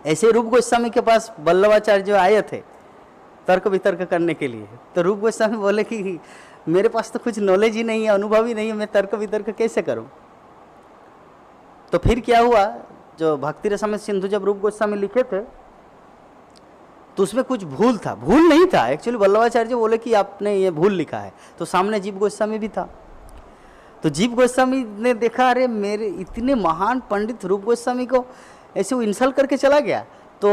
ऐसे रूप गोस्वामी के पास वल्लभाचार्य जो आए थे तर्क वितर्क करने के लिए, तो रूप गोस्वामी बोले कि मेरे पास तो कुछ नॉलेज ही नहीं है, अनुभव ही नहीं है, मैं तर्क वितर्क कैसे करूं। तो फिर क्या हुआ, जो भक्ति रसामृत सिंधु जब रूप गोस्वामी लिखे थे तो उसमें कुछ भूल था, भूल नहीं था एक्चुअली, वल्लभाचार्य बोले कि आपने ये भूल लिखा है। तो सामने जीव गोस्वामी भी था, तो जीव गोस्वामी ने देखा अरे मेरे इतने महान पंडित रूप गोस्वामी को ऐसे वो इंसल्ट करके चला गया। तो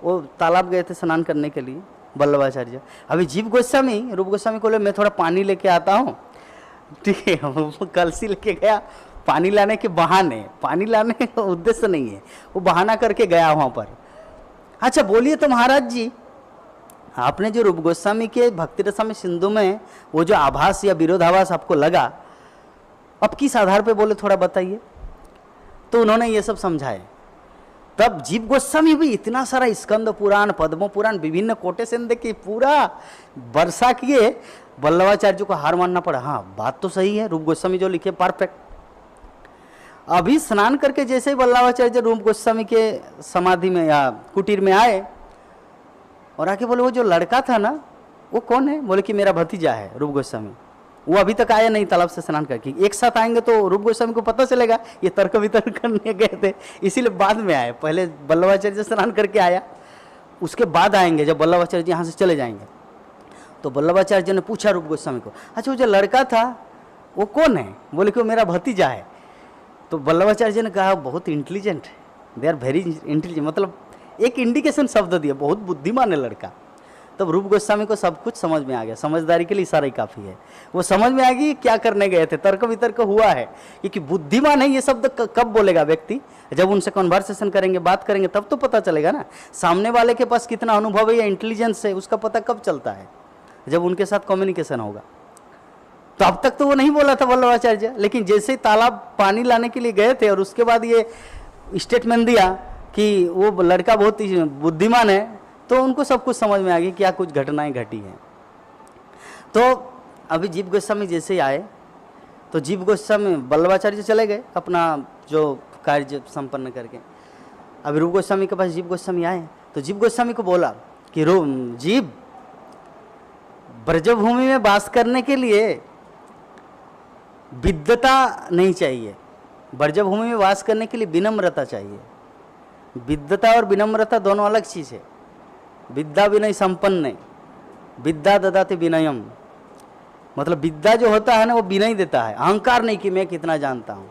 वो तालाब गए थे स्नान करने के लिए वल्लभाचार्य। अभी जीव गोस्वामी रूप गोस्वामी को बोले मैं थोड़ा पानी लेके आता हूँ, ठीक है। वो कलसी लेके गया, पानी लाने के बहाने, पानी लाने का उद्देश्य नहीं है, वो बहाना करके गया वहाँ पर। अच्छा बोलिए तो महाराज जी, आपने जो रूप गोस्वामी के भक्ति रसामृत सिंधु में वो जो आभास या विरोधाभास आपको लगा, अब किस आधार पे बोले थोड़ा बताइए। तो उन्होंने ये सब समझाए। तब जीव गोस्वामी भी इतना सारा स्कंद पुराण, पद्म पुराण, विभिन्न कोटेशन देखे पूरा वर्षा किए, वल्लभाचार्य को हार मानना पड़ा। हाँ बात तो सही है, रूप गोस्वामी जो लिखे परफेक्ट। अभी स्नान करके जैसे ही वल्लभाचार्य रूप गोस्वामी के समाधि में या कुटीर में आए और आके बोले वो जो लड़का था ना वो कौन है, बोले कि मेरा भतीजा है रूप गोस्वामी, वो अभी तक आया नहीं तालाब से स्नान करके। एक साथ आएंगे तो रूप गोस्वामी को पता चलेगा ये तर्क वितर्क करने गए थे, इसीलिए बाद में आए। पहले वल्लभाचार्य स्नान करके आया, उसके बाद आएंगे जब वल्लभाचार्य यहाँ से चले जाएंगे। तो वल्लभाचार्य ने पूछा रूप गोस्वामी को, अच्छा वो जो लड़का था वो कौन है, बोले कि वो मेरा भतीजा है। तो वल्लभाचार्य ने कहा बहुत इंटेलिजेंट है, दे आर वेरी इंटेलिजेंट, मतलब एक इंडिकेशन शब्द दिया, बहुत बुद्धिमान है लड़का। तब रूप गोस्वामी को सब कुछ समझ में आ गया, समझदारी के लिए इशारा ही काफ़ी है। वो समझ में आ गई क्या करने गए थे, तर्क वितर्क हुआ है, क्योंकि बुद्धिमान है ये शब्द कब बोलेगा व्यक्ति, जब उनसे कन्वर्सेशन करेंगे, बात करेंगे, तब तो पता चलेगा ना सामने वाले के पास कितना अनुभव है या इंटेलिजेंस है, उसका पता कब चलता है, जब उनके साथ कम्युनिकेशन होगा। तो अब तक तो वो नहीं बोला था वल्लभाचार्य, लेकिन जैसे ही तालाब पानी लाने के लिए गए थे और उसके बाद ये स्टेटमेंट दिया कि वो लड़का बहुत ही बुद्धिमान है, तो उनको सब कुछ समझ में आ गई क्या कुछ घटनाएं घटी हैं। तो अभी जीव गोस्वामी जैसे ही आए तो जीव गोस्वामी वल्लभाचार्य चले गए अपना जो कार्य संपन्न करके। अभी रूप गोस्वामी के पास जीव गोस्वामी आए तो जीव गोस्वामी को बोला कि जीव, ब्रजभूमि में वास करने के लिए विद्वता नहीं चाहिए, ब्रजभूमि में वास करने के लिए विनम्रता चाहिए। विद्वता और विनम्रता दोनों अलग चीज़ है। विद्या विनय संपन्न, विद्या ददाति विनयम, मतलब विद्या जो होता है ना वो विनय देता है, अहंकार नहीं कि मैं कितना जानता हूँ।